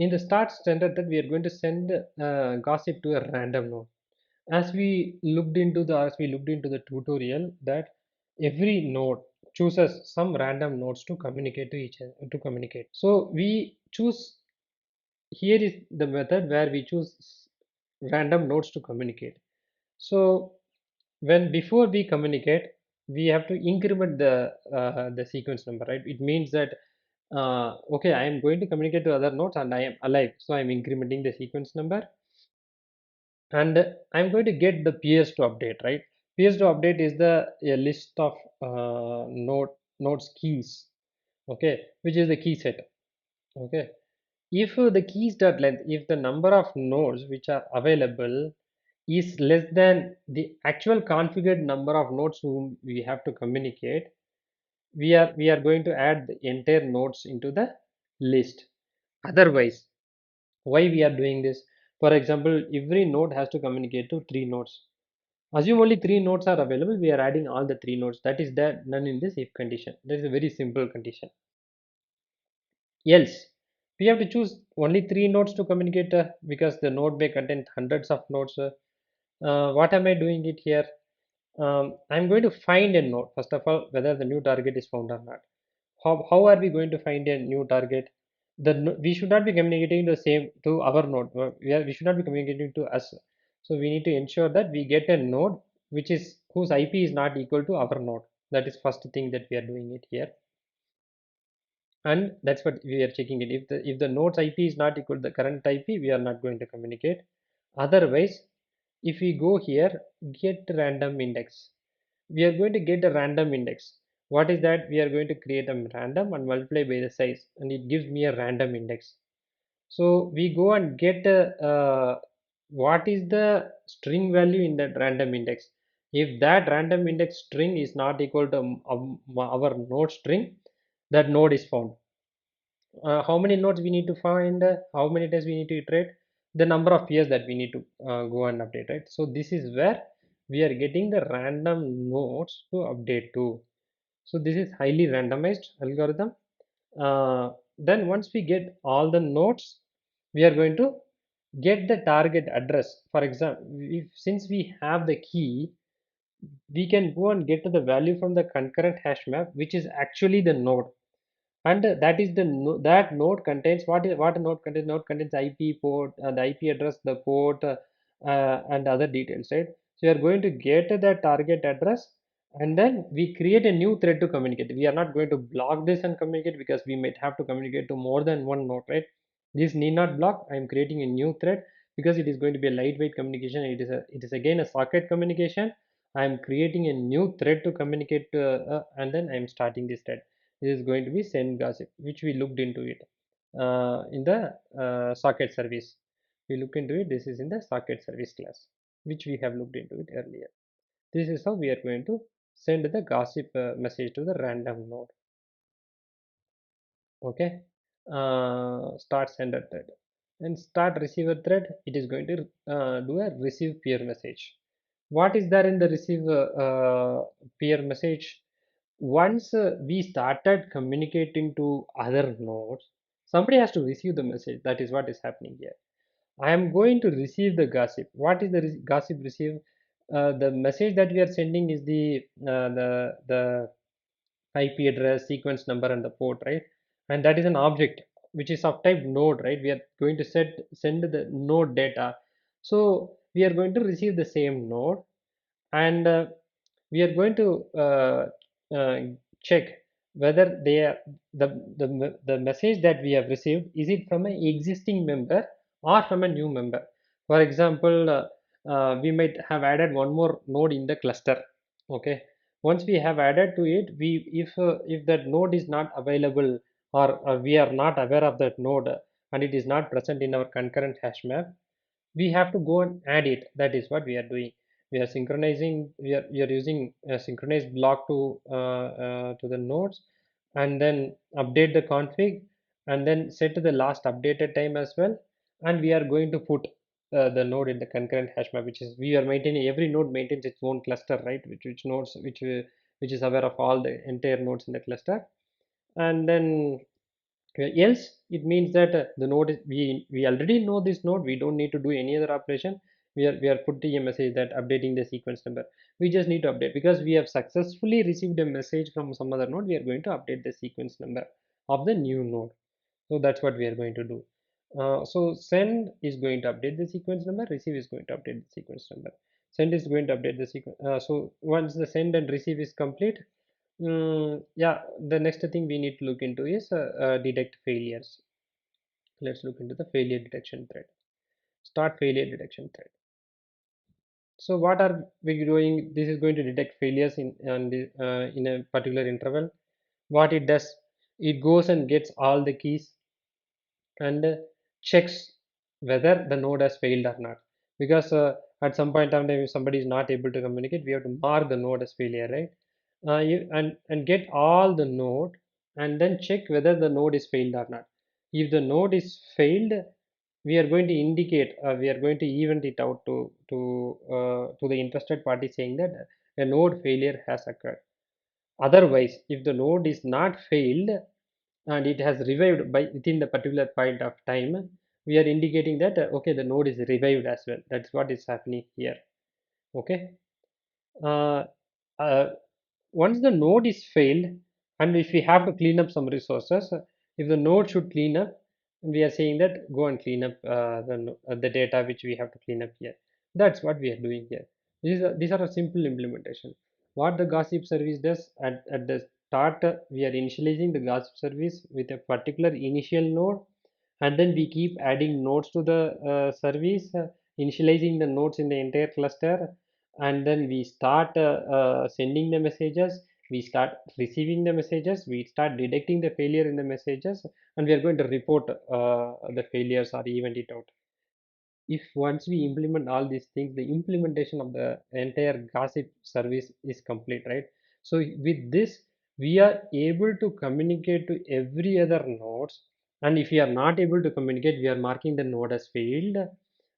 A: In the start sender thread, we are going to send gossip to a random node. As we looked into the tutorial, that every node chooses some random nodes to communicate to each other, to communicate. So we choose, here is the method where we choose random nodes to communicate. So when before we communicate, we have to increment the sequence number, right? It means that okay, I am going to communicate to other nodes and I am alive, so I am incrementing the sequence number, and I'm going to get the peers to update, right? Peers to update is the a list of nodes keys, okay, which is the key set, okay. if the keys dot length, if the number of nodes which are available is less than the actual configured number of nodes whom we have to communicate, we are going to add the entire nodes into the list. Otherwise, why we are doing this? For example, every node has to communicate to three nodes. Assume only three nodes are available, we are adding all the three nodes. That is that none in this if condition. That is a very simple condition. Else, we have to choose only three nodes to communicate, because the node may contain hundreds of nodes. What am I doing it here? I'm going to find a node. First of all, whether the new target is found or not. How are we going to find a new target? We should not be communicating the same to our node. We should not be communicating to us. So we need to ensure that we get a node which is whose IP is not equal to our node. That is first thing that we are doing it here, and that's what we are checking it. If the node's IP is not equal to the current IP, we are not going to communicate. Otherwise, if we go here, get random index, we are going to get a random index. What is that? We are going to create a random and multiply by the size, and it gives me a random index. So we go and get what is the string value in that random index. If that random index string is not equal to our node string, that node is found. How many nodes we need to find, how many times we need to iterate, the number of years that we need to go and update, right? So this is where we are getting the random nodes to update to. So this is highly randomized algorithm. Then once we get all the nodes, we are going to get the target address. For example, if since we have the key, we can go and get to the value from the concurrent hash map, which is actually the node. And that is that node contains what a node contains. Node contains IP port, the IP address, the port, and other details, right? So you are going to get that target address, and then we create a new thread to communicate. We are not going to block this and communicate, because we might have to communicate to more than one node, right? This need not block. I am creating a new thread because it is going to be a lightweight communication. It is again a socket communication. I am creating a new thread to communicate, and then I am starting this thread. This is going to be send gossip, which we looked into it in the socket service. We look into it. This is in the socket service class, which we have looked into it earlier. This is how we are going to send the gossip message to the random node. Okay. Start sender thread and start receiver thread. It is going to do a receive peer message. What is there in the receive peer message? Once we started communicating to other nodes, somebody has to receive the message. That is what is happening here. I am going to receive the gossip. What is the gossip receive? The message that we are sending is the IP address, sequence number, and the port, right? And that is an object which is of type node, right? We are going to send the node data. So we are going to receive the same node, and we are going to uh, check whether they are the message that we have received, is it from an existing member or from a new member. For example, we might have added one more node in the cluster. Okay, once we have added to it, we if that node is not available, or we are not aware of that node, and it is not present in our concurrent hash map, we have to go and add it. That is what we are doing. We are synchronizing, we are using a synchronized block to the nodes, and then update the config, and then set to the last updated time as well. And we are going to put the node in the concurrent hash map, which is we are maintaining, every node maintains its own cluster, right? Which nodes which is aware of all the entire nodes in the cluster. And then else it means that the node is, we already know this node, we don't need to do any other operation. We are putting a message that updating the sequence number. We just need to update because we have successfully received a message from some other node. We are going to update the sequence number of the new node. So that's what we are going to do. So send is going to update the sequence number, receive is going to update the sequence number. Send is going to update the sequence. So once the send and receive is complete, yeah, the next thing we need to look into is detect failures. Let's look into the failure detection thread. Start failure detection thread. So what are we doing? This is going to detect failures in a particular interval. What it does, it goes and gets all the keys and checks whether the node has failed or not. Because at some point of time, if somebody is not able to communicate, we have to mark the node as failure, right? And get all the node and then check whether the node is failed or not. If the node is failed, we are going to indicate, we are going to event it out to the interested party, saying that a node failure has occurred. Otherwise, if the node is not failed and it has revived by within the particular point of time, we are indicating that okay, the node is revived as well. That's what is happening here. Okay. uh, uh, Once the node is failed, and if we have to clean up some resources, if the node should clean up, we are saying that go and clean up the data which we have to clean up here. That's what we are doing here. These are a simple implementation. What the gossip service does, at the start, we are initializing the gossip service with a particular initial node, and then we keep adding nodes to the service, initializing the nodes in the entire cluster, and then we start sending the messages, we start receiving the messages, we start detecting the failure in the messages, and we are going to report the failures or event it out. If once we implement all these things, the implementation of the entire gossip service is complete, right? So with this, we are able to communicate to every other nodes, and if we are not able to communicate, we are marking the node as failed.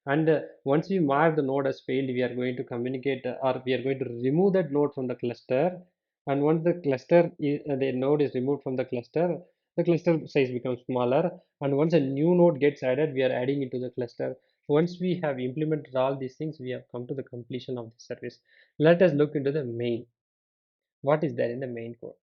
A: And once we mark the node as failed, we are going to communicate, or we are going to remove that node from the cluster. And once the node is removed from the cluster size becomes smaller. And once a new node gets added, we are adding into the cluster. Once we have implemented all these things, we have come to the completion of the service. Let us look into the main. What is there in the main code?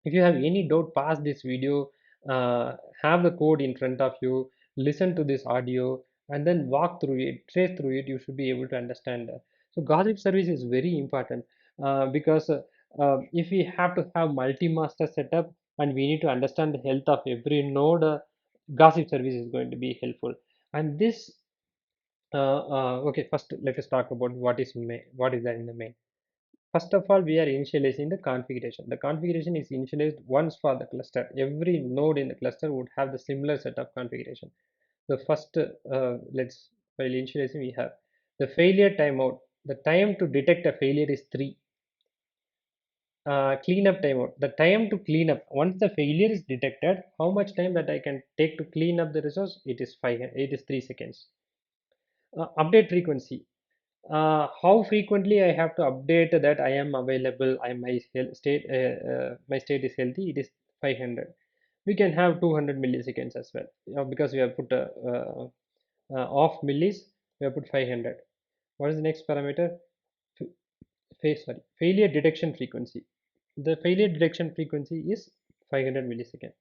A: If you have any doubt, pause this video, have the code in front of you, listen to this audio, and then walk through it, trace through it. You should be able to understand. So gossip service is very important, because if we have to have multi-master setup and we need to understand the health of every node, gossip service is going to be helpful. And this okay, first let us talk about what is there in the main. First of all, we are initializing the configuration. The configuration is initialized once for the cluster. Every node in the cluster would have the similar set of configuration. The first, while initializing, we have the failure timeout. The time to detect a failure is 3. Cleanup timeout. The time to clean up, once the failure is detected, how much time that I can take to clean up the resource? It is 3 seconds. Update frequency. How frequently I have to update that I am available, my state is healthy, it is 500. We can have 200 milliseconds as well, because we have put off millis, we have put 500. What is the next parameter? Failure detection frequency. The failure detection frequency is 500 milliseconds.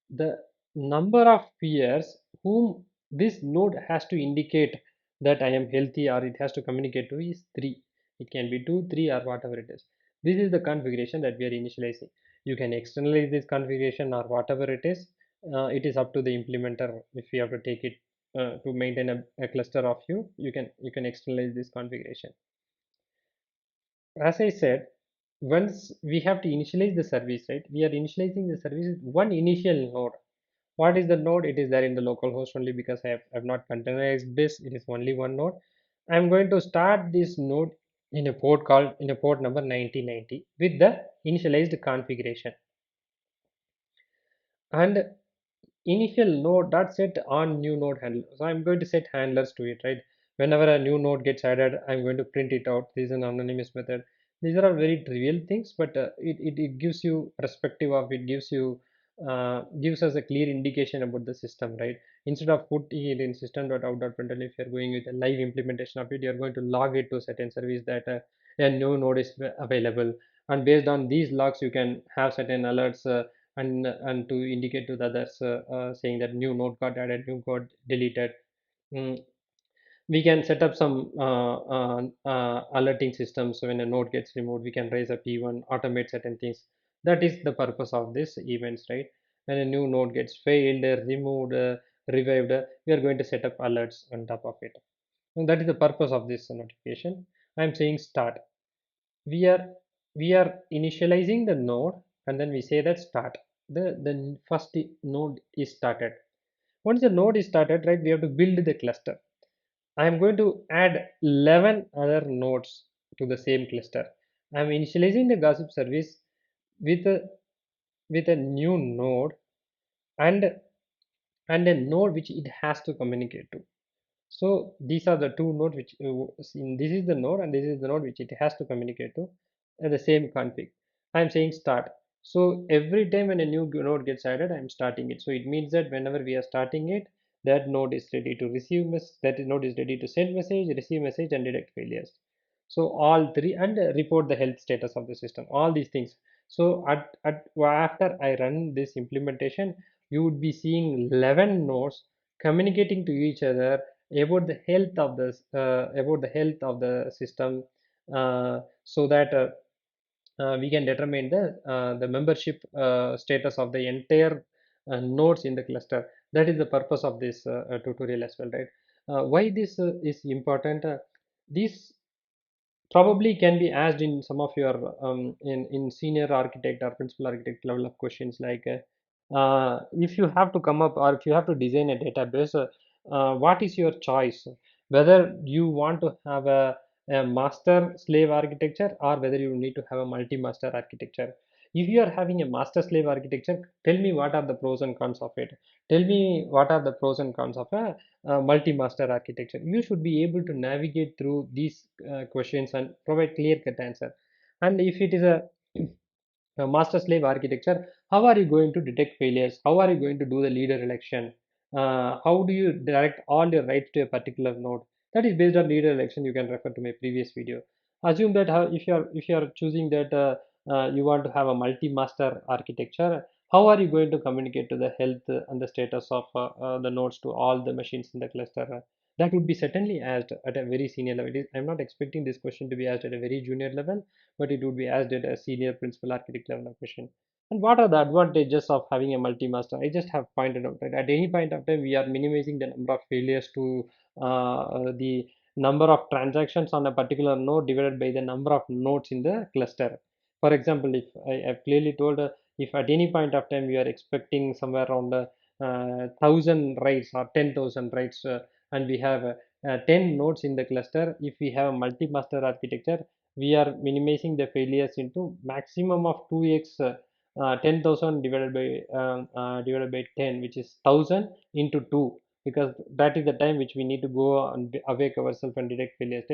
A: The number of peers whom this node has to indicate that I am healthy, or it has to communicate to, is 3. It can be 2, 3, or whatever it is. This is the configuration that we are initializing. You can externalize this configuration or whatever it is. It is up to the implementer. If you have to take it to maintain a cluster of you can externalize this configuration. As I said, once we have to initialize the service, right? We are initializing the service with one initial node. What is the node? It is there in the local host only, because I have not containerized this. It is only one node. I'm going to start this node in a port number 9090 with the initialized configuration. And initial node dot set on new node handler. So I'm going to set handlers to it, right? Whenever a new node gets added, I'm going to print it out. This is an anonymous method. These are all very trivial things, but it gives you perspective of it, gives us a clear indication about the system, right? Instead of putting it in system.out.println, if you're going with a live implementation of it, you're going to log it to a certain service that a new node is available, and based on these logs, you can have certain alerts, and to indicate to the others, saying that new node got added, new got deleted. Mm, we can set up some alerting systems. So when a node gets removed, we can raise a P1, automate certain things. That is the purpose of this events, right? When a new node gets failed, removed, revived, we are going to set up alerts on top of it. And that is the purpose of this notification. I am saying start. We are we are initializing the node, and then we say that start. The first node is started. Once the node is started, right, we have to build the cluster. I am going to add 11 other nodes to the same cluster. I am initializing the gossip service with a new node and a node which it has to communicate to. So these are the two nodes which this is the node and this is the node which it has to communicate to the same config. I am saying start. So every time when a new node gets added, I am starting it. So it means that whenever we are starting it, that node is ready to receive that node is ready to send message, receive message, and detect failures. So all three and report the health status of the system. All these things. So after I run this implementation, you would be seeing 11 nodes communicating to each other about the health of the system, so that we can determine the membership status of the entire nodes in the cluster. That is the purpose of this tutorial as well, right? Why this is important? This probably can be asked in some of your in senior architect or principal architect level of questions, like if you have to come up or if you have to design a database, what is your choice, whether you want to have a master slave architecture or whether you need to have a multi-master architecture. If you are having a master slave architecture, tell me what are the pros and cons of it. Tell me what are the pros and cons of a multi-master architecture. You should be able to navigate through these questions and provide clear-cut answer. And if it is a master slave architecture, how are you going to detect failures? How are you going to do the leader election? How do you direct all your rights to a particular node? That is based on leader election. You can refer to my previous video. Assume that if you are choosing that you want to have a multi-master architecture, how are you going to communicate to the health and the status of the nodes to all the machines in the cluster? That would be certainly asked at a very senior level. I'm not expecting this question to be asked at a very junior level, but it would be asked at a senior principal architect level of question. And what are the advantages of having a multi-master? I just have pointed out that at any point of time, we are minimizing the number of failures to the number of transactions on a particular node divided by the number of nodes in the cluster. For example, if I have clearly told, if at any point of time we are expecting somewhere around 1,000 writes or 10,000 writes, and we have 10 nodes in the cluster, if we have a multi-master architecture, we are minimizing the failures into maximum of 2x, 10,000 divided by 10, which is 1,000 into 2, because that is the time which we need to go and awake ourselves and detect failures.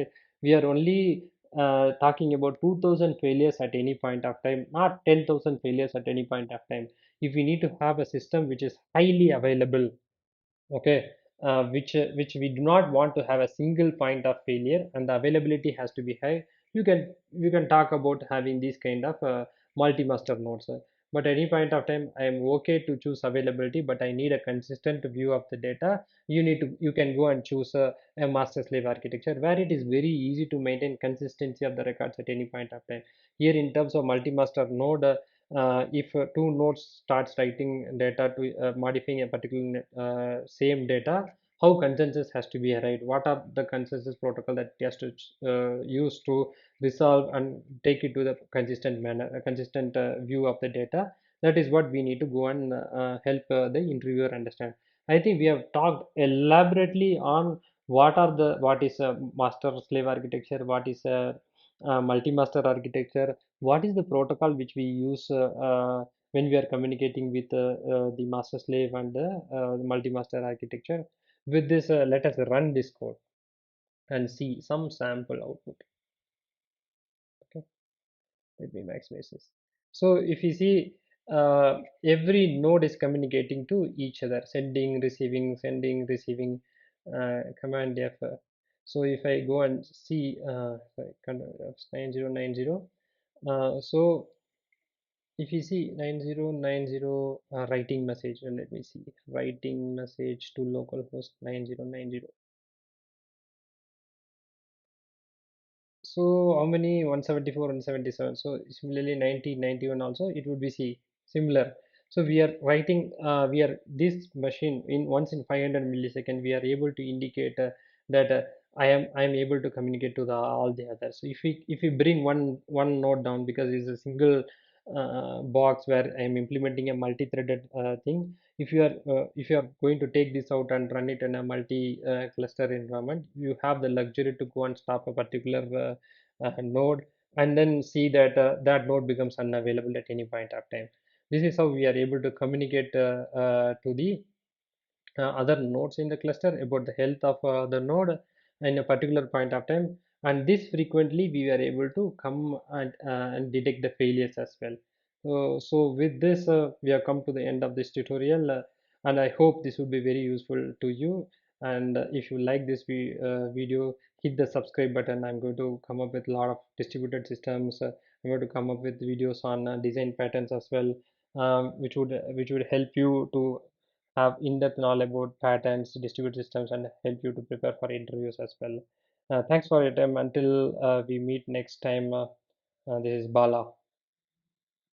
A: We are only talking about 2,000 failures at any point of time, not 10,000 failures at any point of time. If we need to have a system which is highly available, okay, which we do not want to have a single point of failure and the availability has to be high, you can talk about having these kind of multi-master nodes, but any point of time I am okay to choose availability, but I need a consistent view of the data. You can go and choose a master slave architecture where it is very easy to maintain consistency of the records at any point of time. Here in terms of multi-master node, if two nodes starts writing data to modifying a particular same data, how consensus has to be arrived, what are the consensus protocol that it has to use to resolve and take it to the consistent manner, a consistent view of the data. That is what we need to go and help the interviewer understand. I think we have talked elaborately on what is a master slave architecture, what is a multi-master architecture, what is the protocol which we use when we are communicating with the master slave and the multi-master architecture. With this, let us run this code and see some sample output. Okay, let me maximize this. So if you see, every node is communicating to each other, sending, receiving, command F. So if I go and see, sorry, 9090, so if you see 9090 writing message, let me see, writing message to localhost 9090. So how many? 174, 177. So similarly 90, 91 also it would be see similar. So we are writing, we are this machine in once in 500 millisecond we are able to indicate that I am able to communicate to the all the others. So if we bring one node down, because it's a single box where I'm implementing a multi-threaded thing. If you are going to take this out and run it in a multi cluster environment, you have the luxury to go and stop a particular node and then see that that node becomes unavailable at any point of time. This is how we are able to communicate to the other nodes in the cluster about the health of the node in a particular point of time, and this frequently we were able to come and detect the failures as well. So with this we have come to the end of this tutorial, and I hope this would be very useful to you. And if you like this video, hit the subscribe button. I'm going to come up with a lot of distributed systems. I'm going to come up with videos on design patterns as well, which would help you to have in-depth knowledge about patterns, distributed systems, and help you to prepare for interviews as well. Thanks for your time. Until we meet next time, this is Bala.